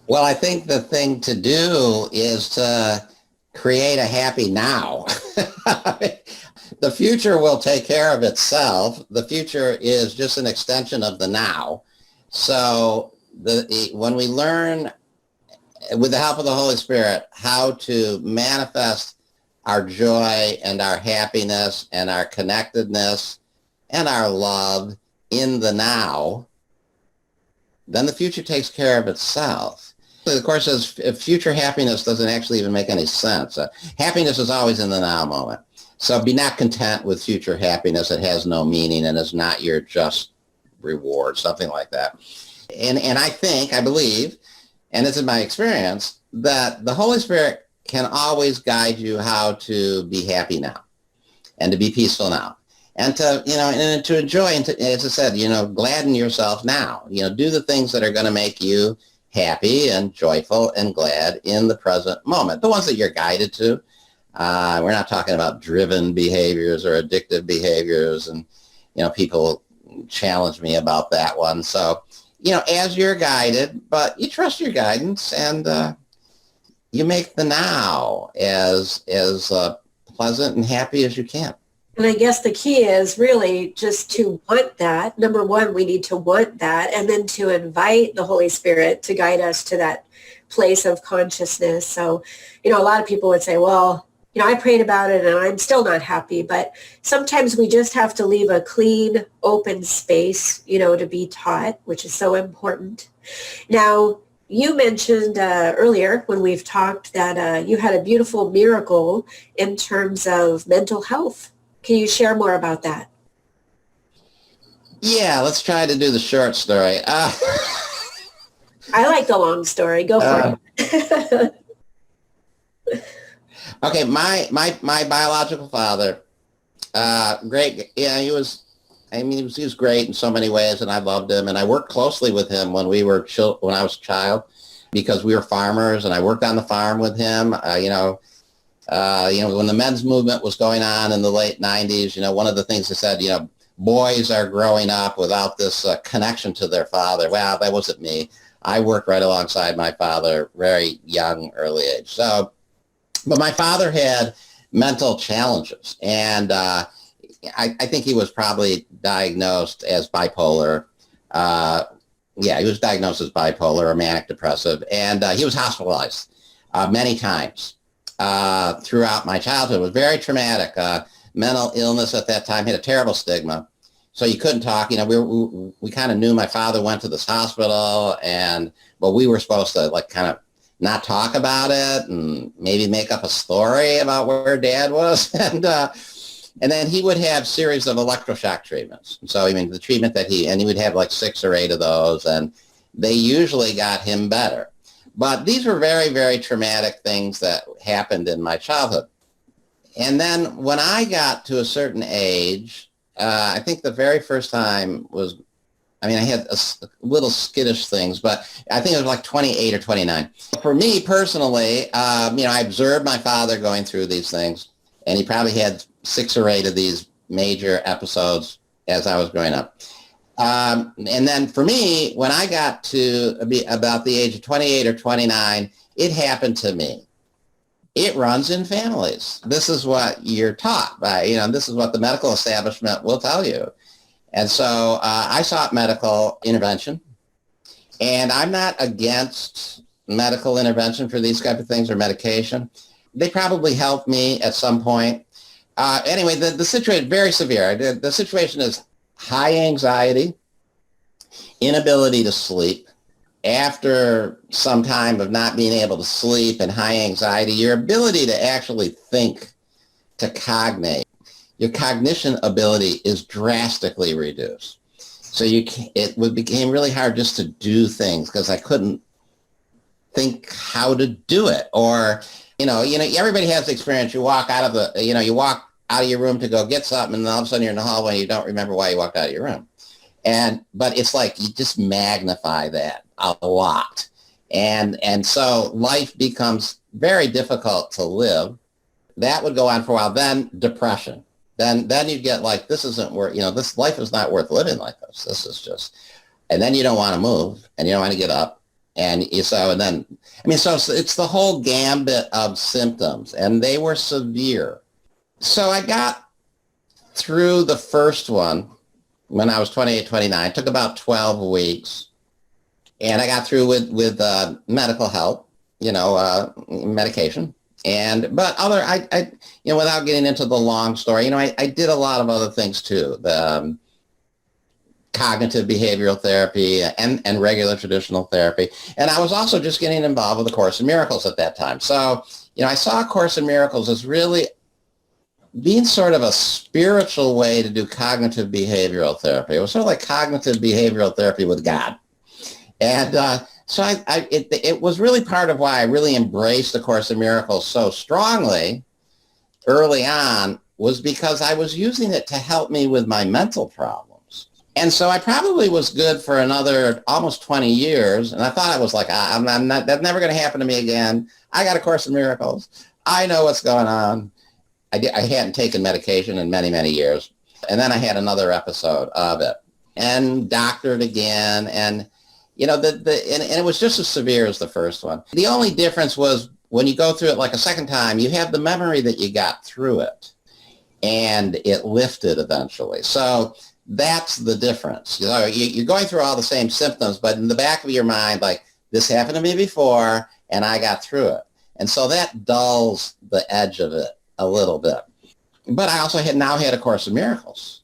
Well, I think the thing to do is to create a happy now. The future will take care of itself. The future is just an extension of the now. So when we learn, with the help of the Holy Spirit, how to manifest our joy and our happiness and our connectedness and our love in the now, then the future takes care of itself. The Course says future happiness doesn't actually even make any sense. Happiness is always in the now moment. So be not content with future happiness. It has no meaning and is not your just reward, something like that. And I believe, and this is my experience, that the Holy Spirit can always guide you how to be happy now and to be peaceful now and to, and to enjoy, and to, as I said, gladden yourself now. Do the things that are going to make you happy and joyful and glad in the present moment, the ones that you're guided to. We're not talking about driven behaviors or addictive behaviors, and, people challenge me about that one. So, as you're guided, but you trust your guidance, and you make the now as pleasant and happy as you can. And I guess the key is really just to want that. Number one, we need to want that, and then to invite the Holy Spirit to guide us to that place of consciousness. So, a lot of people would say, well, I prayed about it and I'm still not happy, but sometimes we just have to leave a clean, open space, to be taught, which is so important. Now, you mentioned earlier when we've talked that you had a beautiful miracle in terms of mental health. Can you share more about that? Yeah, let's try to do the short story. I like the long story. Go for it. Okay, my biological father, great. Yeah, he was great in so many ways, and I loved him. And I worked closely with him when I was a child, because we were farmers, and I worked on the farm with him. When the men's movement was going on in the late 90s, one of the things they said, boys are growing up without this connection to their father. Well, that wasn't me. I worked right alongside my father, very young, early age. So, but my father had mental challenges, and I think he was probably diagnosed as bipolar. He was diagnosed as bipolar or manic depressive, and he was hospitalized many times throughout my childhood. It was very traumatic. Mental illness at that time had a terrible stigma. So you couldn't talk. We kind of knew my father went to this hospital, but we were supposed to like kind of not talk about it and maybe make up a story about where Dad was. And then he would have series of electroshock treatments. So, the treatment that he would have like 6 or 8 of those, and they usually got him better. But these were very, very traumatic things that happened in my childhood. And then when I got to a certain age, I think the very first time was, I had little skittish things, but I think it was like 28 or 29. For me personally, I observed my father going through these things, and he probably had 6 or 8 of these major episodes as I was growing up. And then for me, when I got to be about the age of 28 or 29, it happened to me. It runs in families. This is what you're taught by, this is what the medical establishment will tell you. And so I sought medical intervention, and I'm not against medical intervention for these type of things or medication. They probably helped me at some point. Anyway, the situation, very severe. The situation is high anxiety, inability to sleep. After some time of not being able to sleep and high anxiety, your ability to actually think, to cognate, your cognition ability is drastically reduced. So it became really hard just to do things because I couldn't think how to do it. Or, everybody has the experience. You walk out of your room to go get something, and all of a sudden you're in the hallway and you don't remember why you walked out of your room. But it's like you just magnify that a lot. And so life becomes very difficult to live. That would go on for a while. Then depression. Then you get like, this isn't worth, this life is not worth living like this. This is just, and then you don't want to move and you don't want to get up. So it's the whole gambit of symptoms, and they were severe. So I got through the first one when I was 28, 29. It took about 12 weeks. And I got through with medical help, medication. Without getting into the long story, I did a lot of other things too. The cognitive behavioral therapy and regular traditional therapy. And I was also just getting involved with the Course in Miracles at that time. So, I saw Course in Miracles as really being sort of a spiritual way to do cognitive behavioral therapy. It was sort of like cognitive behavioral therapy with God. And so it was really part of why I really embraced the Course in Miracles so strongly early on, was because I was using it to help me with my mental problems. And so I probably was good for another almost 20 years. And I thought I was like, I'm not, that's never going to happen to me again. I got a Course in Miracles. I know what's going on. I hadn't taken medication in many, many years. And then I had another episode of it and doctored again. And and it was just as severe as the first one. The only difference was when you go through it like a second time, you have the memory that you got through it, and it lifted eventually. So that's the difference. You're going through all the same symptoms, but in the back of your mind, like, this happened to me before, and I got through it. And so that dulls the edge of it a little bit. But I also now had a Course in Miracles.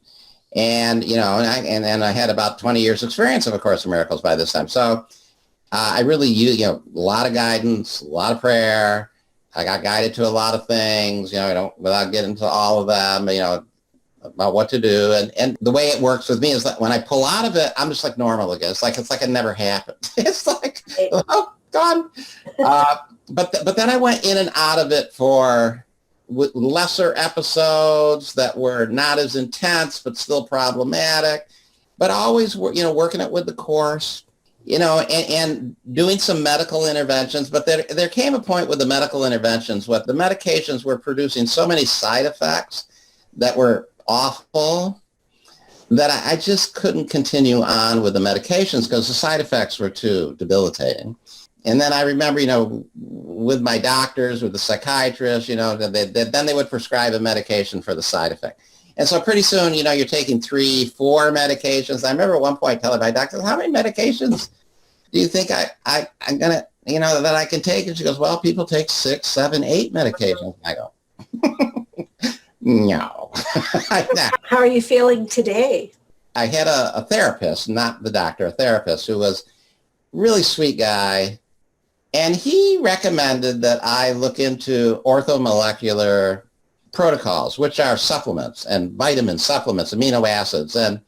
And, and I had about 20 years experience of A Course in Miracles by this time. So I really used, a lot of guidance, a lot of prayer. I got guided to a lot of things, without getting into all of them, about what to do. And the way it works with me is that when I pull out of it, I'm just like normal again. It's like it never happened. It's like, oh, gone. But then I went in and out of it with lesser episodes that were not as intense, but still problematic, but always, working it with the Course, and doing some medical interventions. But there came a point with the medical interventions where the medications were producing so many side effects that were awful that I just couldn't continue on with the medications because the side effects were too debilitating. And then I remember, with my doctors, with the psychiatrists, then they would prescribe a medication for the side effect. And so pretty soon, you're taking 3, 4 medications. I remember at one point telling my doctor, how many medications do you think I'm going to, that I can take? And she goes, well, people take 6, 7, 8 medications. I go, no. How are you feeling today? I had a therapist, not the doctor, a therapist who was a really sweet guy. And he recommended that I look into orthomolecular protocols, which are supplements and vitamin supplements, amino acids. And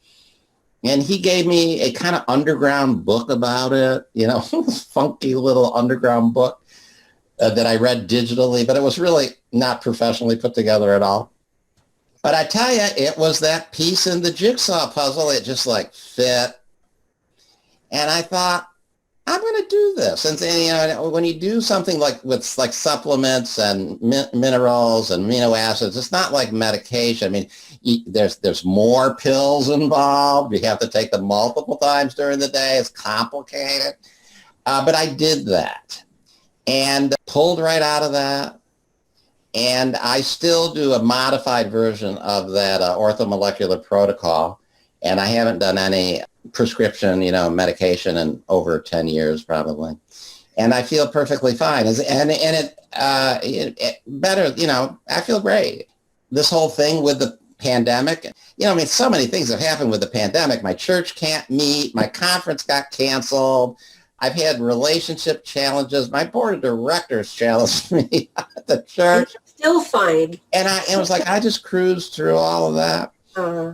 he gave me a kind of underground book about it, funky little underground book that I read digitally, but it was really not professionally put together at all. But I tell you, it was that piece in the jigsaw puzzle. It just fit. And I thought, I'm going to do this. And when you do something with supplements and minerals and amino acids, it's not like medication. I mean, there's more pills involved. You have to take them multiple times during the day. It's complicated. But I did that and pulled right out of that. And I still do a modified version of that orthomolecular protocol. And I haven't done any prescription, medication in over 10 years probably. And I feel perfectly fine. And it better, I feel great. This whole thing with the pandemic, so many things have happened with the pandemic. My church can't meet. My conference got canceled. I've had relationship challenges. My board of directors challenged me at the church. Still fine. And it was I just cruised through all of that.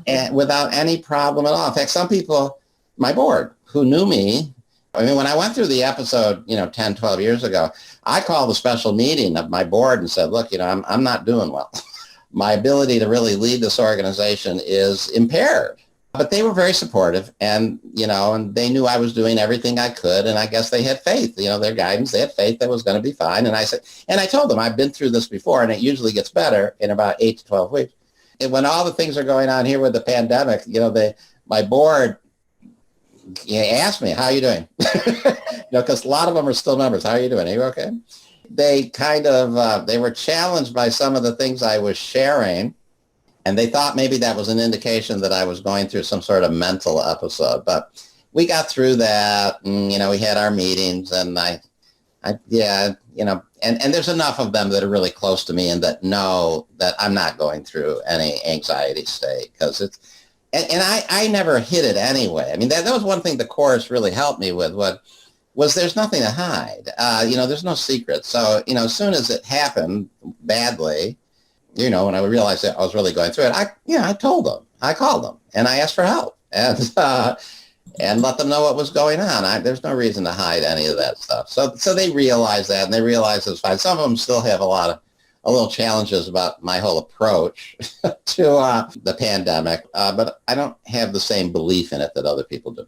And without any problem at all. In fact, some people, my board, who knew me, when I went through the episode, 10, 12 years ago, I called a special meeting of my board and said, look, I'm not doing well. My ability to really lead this organization is impaired. But they were very supportive and they knew I was doing everything I could. And I guess they had faith, their guidance, they had faith that was going to be fine. And I told them, I've been through this before and it usually gets better in about 8 to 12 weeks. When all the things are going on here with the pandemic, my board asked me, how are you doing? Because a lot of them are still members. How are you doing? Are you okay? They kind of, they were challenged by some of the things I was sharing, and they thought maybe that was an indication that I was going through some sort of mental episode. But we got through that, and, we had our meetings, and and there's enough of them that are really close to me and that know that I'm not going through any anxiety state because and I never hid it anyway. I mean, that was one thing the course really helped me with was there's nothing to hide. There's no secret. So, as soon as it happened badly, when I realized that I was really going through it, I told them, I called them and I asked for help and let them know what was going on. There's no reason to hide any of that stuff. So they realized that, and they realized it was fine. Some of them still have a little challenges about my whole approach to the pandemic, but I don't have the same belief in it that other people do.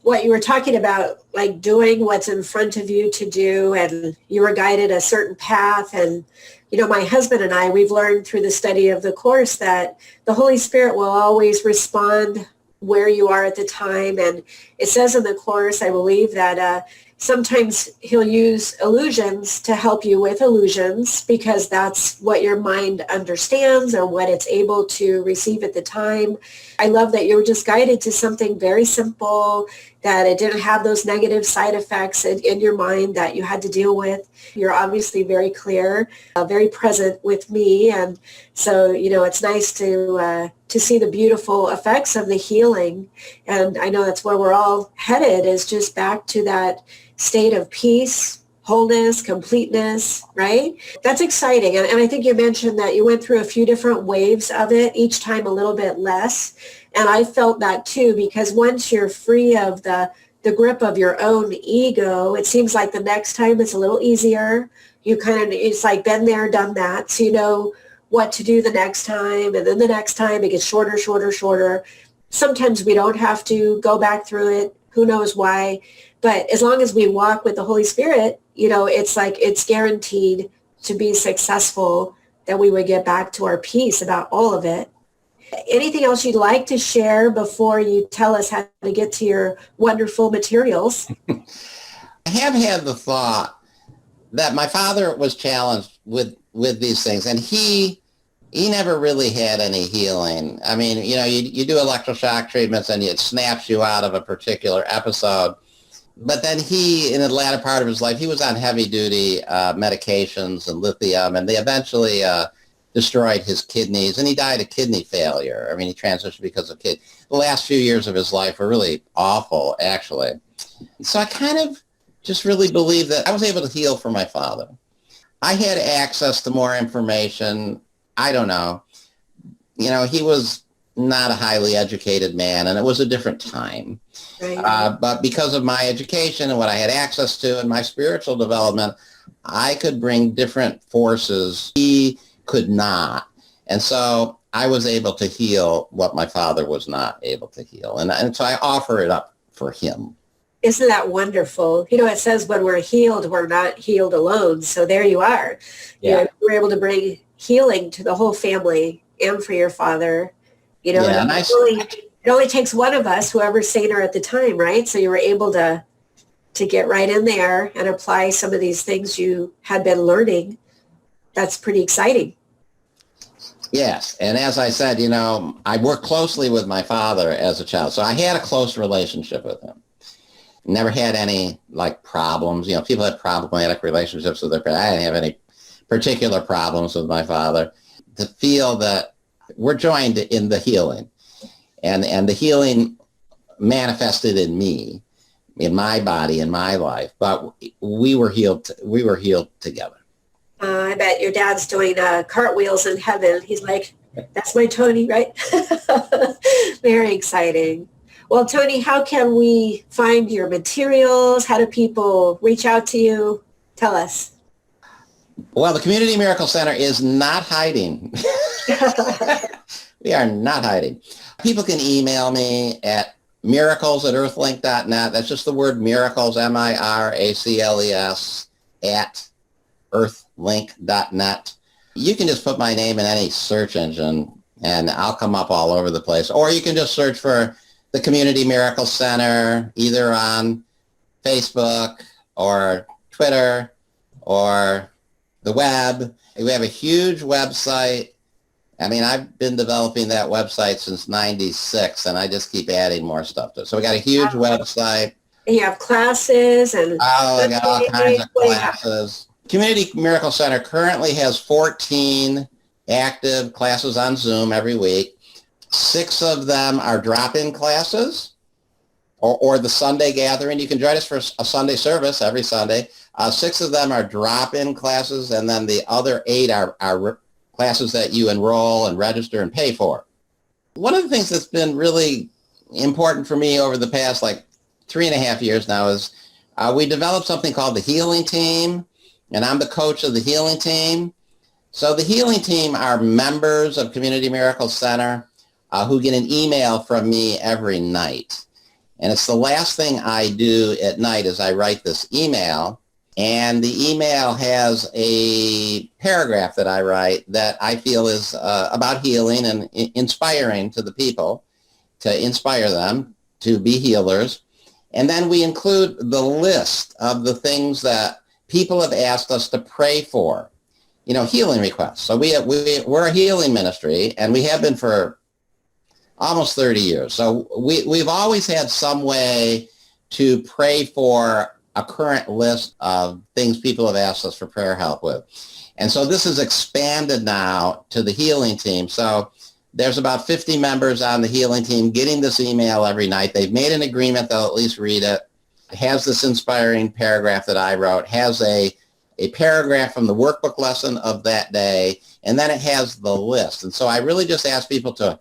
What you were talking about, doing what's in front of you to do, and you were guided a certain path. And, my husband and I, we've learned through the study of the course that the Holy Spirit will always respond where you are at the time. And it says in the course, I believe, that sometimes he'll use illusions to help you with illusions because that's what your mind understands or what it's able to receive at the time. I love that you were just guided to something very simple, that it didn't have those negative side effects in your mind that you had to deal with. You're obviously very clear, very present with me. And so, it's nice to see the beautiful effects of the healing. And I know that's where we're all headed, is just back to that state of peace, wholeness, completeness, right? That's exciting. And I think you mentioned that you went through a few different waves of it, each time a little bit less. And I felt that too, because once you're free of the grip of your own ego, it seems like the next time it's a little easier. It's like been there, done that. So you know what to do the next time. And then the next time it gets shorter, shorter, shorter. Sometimes we don't have to go back through it. Who knows why? But as long as we walk with the Holy Spirit, it's guaranteed to be successful, that we would get back to our peace about all of it. Anything else you'd like to share before you tell us how to get to your wonderful materials? I have had the thought that my father was challenged with these things, and he never really had any healing. I mean, you do electroshock treatments and it snaps you out of a particular episode. But then he, in the latter part of his life, he was on heavy-duty medications and lithium, and they eventually destroyed his kidneys, and he died of kidney failure. I mean, he transitioned because of kidney. The last few years of his life were really awful, actually. So I kind of just really believe that I was able to heal for my father. I had access to more information. I don't know. You know, he was not a highly educated man, and it was a different time. Right. But because of my education and what I had access to and my spiritual development, I could bring different forces he could not. And so I was able to heal what my father was not able to heal. And so I offer it up for him. Isn't that wonderful? You know, it says when we're healed, we're not healed alone. So there you are. Yeah. You know, we're able to bring healing to the whole family and for your father. You know, Yeah, and it only takes one of us, whoever's saner at the time, right? So you were able to get right in there and apply some of these things you had been learning. That's pretty exciting. Yes. And as I said, you know, I worked closely with my father as a child. So I had a close relationship with him. Never had any like problems. You know, people had problematic relationships with their parents. I didn't have any particular problems with my father. To feel that we're joined in the healing, and the healing manifested in me, in my body, in my life, but we were healed. We were healed together. I bet your dad's doing cartwheels in heaven. He's like, that's my Tony, right? Very exciting. Well, Tony, how can we find your materials? How do people reach out to you? Tell us. Well, the Community Miracle Center is not hiding. We are not hiding. People can email me at miracles@earthlink.net. That's just the word miracles, miracles, at earthlink.net. You can just put my name in any search engine and I'll come up all over the place. Or you can just search for the Community Miracle Center, either on Facebook or Twitter or the web. We have a huge website. I mean, I've been developing that website since '96, and I just keep adding more stuff to it. So we got a huge website. And you have classes and... Oh, I got all kinds of classes. Community Miracle Center currently has 14 active classes on Zoom every week. 6 of them are drop-in classes or the Sunday gathering. You can join us for a Sunday service every Sunday. 6 of them are drop-in classes, and then the other 8 are classes that you enroll and register and pay for. One of the things that's been really important for me over the past 3.5 years now is we developed something called the Healing Team, and I'm the coach of the Healing Team. So the Healing Team are members of Community Miracle Center who get an email from me every night. And it's the last thing I do at night is I write this email, and the email has a paragraph that I write that I feel is about healing and inspiring to the people, to inspire them to be healers. And then we include the list of the things that people have asked us to pray for, you know, healing requests. So we're a healing ministry, and we have been for almost 30 years. So we've always had some way to pray for a current list of things people have asked us for prayer help with. And so this is expanded now to the Healing Team. So there's about 50 members on the Healing Team getting this email every night. They've made an agreement, they'll at least read it. It has this inspiring paragraph that I wrote, has a paragraph from the workbook lesson of that day, and then it has the list. And so I really just ask people to,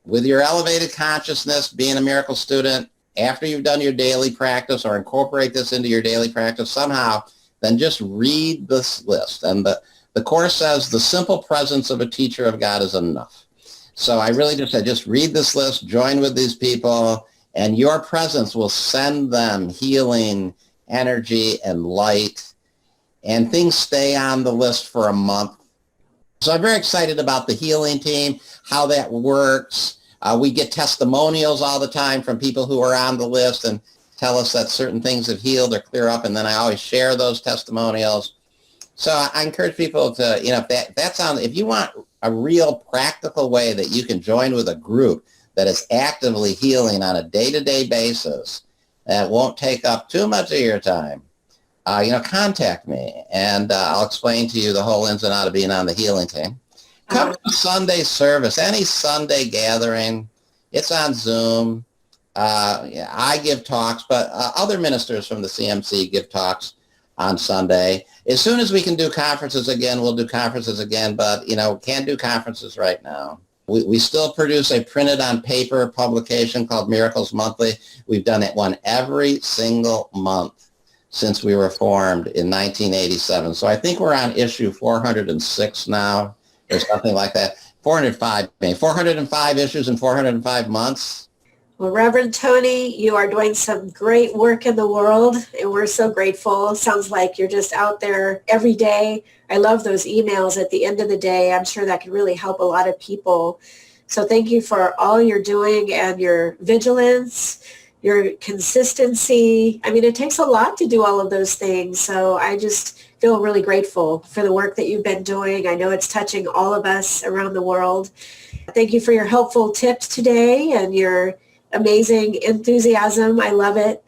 with your elevated consciousness, being a miracle student, after you've done your daily practice or incorporate this into your daily practice somehow, then just read this list. And the Course says the simple presence of a teacher of God is enough. So I really just said, just read this list, join with these people, and your presence will send them healing, energy, and light. And things stay on the list for a month. So I'm very excited about the Healing Team, how that works. We get testimonials all the time from people who are on the list and tell us that certain things have healed or clear up, and then I always share those testimonials. So I encourage people to, you know, if you want a real practical way that you can join with a group that is actively healing on a day-to-day basis, that won't take up too much of your time, contact me, and I'll explain to you the whole ins and outs of being on the Healing Team. Come to Sunday service, any Sunday gathering. It's on Zoom. Yeah, I give talks, but other ministers from the CMC give talks on Sunday. As soon as we can do conferences again, we'll do conferences again, but, can't do conferences right now. We still produce a printed on paper publication called Miracles Monthly. We've done one every single month since we were formed in 1987. So I think we're on issue 406 now, or something like that. 405, maybe 405 issues in 405 months. Well, Reverend Tony, you are doing some great work in the world, and we're so grateful. Sounds like you're just out there every day. I love those emails at the end of the day. I'm sure that could really help a lot of people. So thank you for all you're doing and your vigilance, your consistency. I mean, it takes a lot to do all of those things. So I just feel really grateful for the work that you've been doing. I know it's touching all of us around the world. Thank you for your helpful tips today and your amazing enthusiasm. I love it.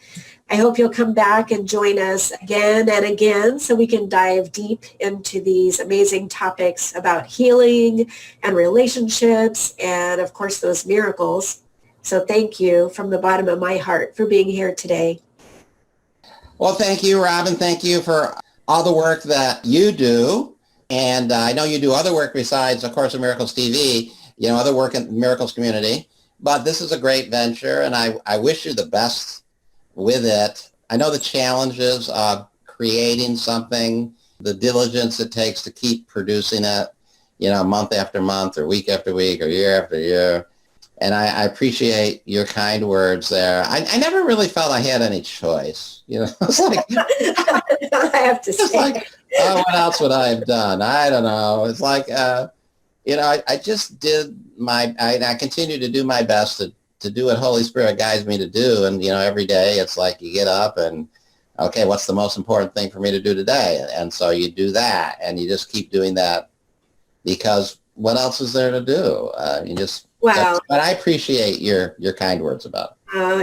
I hope you'll come back and join us again and again so we can dive deep into these amazing topics about healing and relationships and, of course, those miracles. So thank you from the bottom of my heart for being here today. Well, thank you, Robin. Thank you for all the work that you do. And I know you do other work besides, of course, Miracles TV, other work in the Miracles community. But this is a great venture, and I wish you the best with it. I know the challenges of creating something, the diligence it takes to keep producing it, month after month or week after week or year after year. And I appreciate your kind words there. I never really felt I had any choice. It's like, I have to say. Like, what else would I have done? I don't know. It's like, I just did I continue to do my best to do what Holy Spirit guides me to do. And, every day it's like you get up and, okay, what's the most important thing for me to do today? And so you do that and you just keep doing that because what else is there to do? Wow. But I appreciate your kind words about it.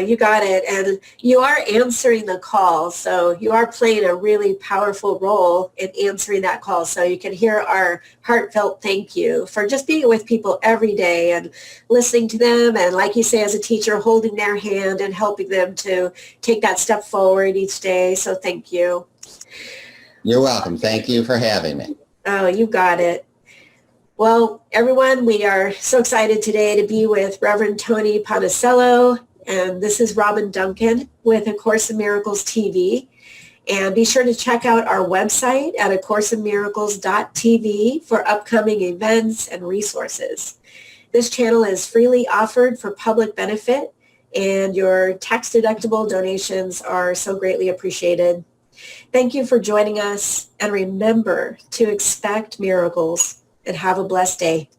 You got it. And you are answering the call. So you are playing a really powerful role in answering that call. So you can hear our heartfelt thank you for just being with people every day and listening to them. And like you say, as a teacher, holding their hand and helping them to take that step forward each day. So thank you. You're welcome. Thank you for having me. Oh, you got it. Well, everyone, we are so excited today to be with Reverend Tony Ponticello. And this is Robin Duncan with A Course in Miracles TV. And be sure to check out our website at acourseinmiracles.tv for upcoming events and resources. This channel is freely offered for public benefit, and your tax-deductible donations are so greatly appreciated. Thank you for joining us, and remember to expect miracles, and have a blessed day.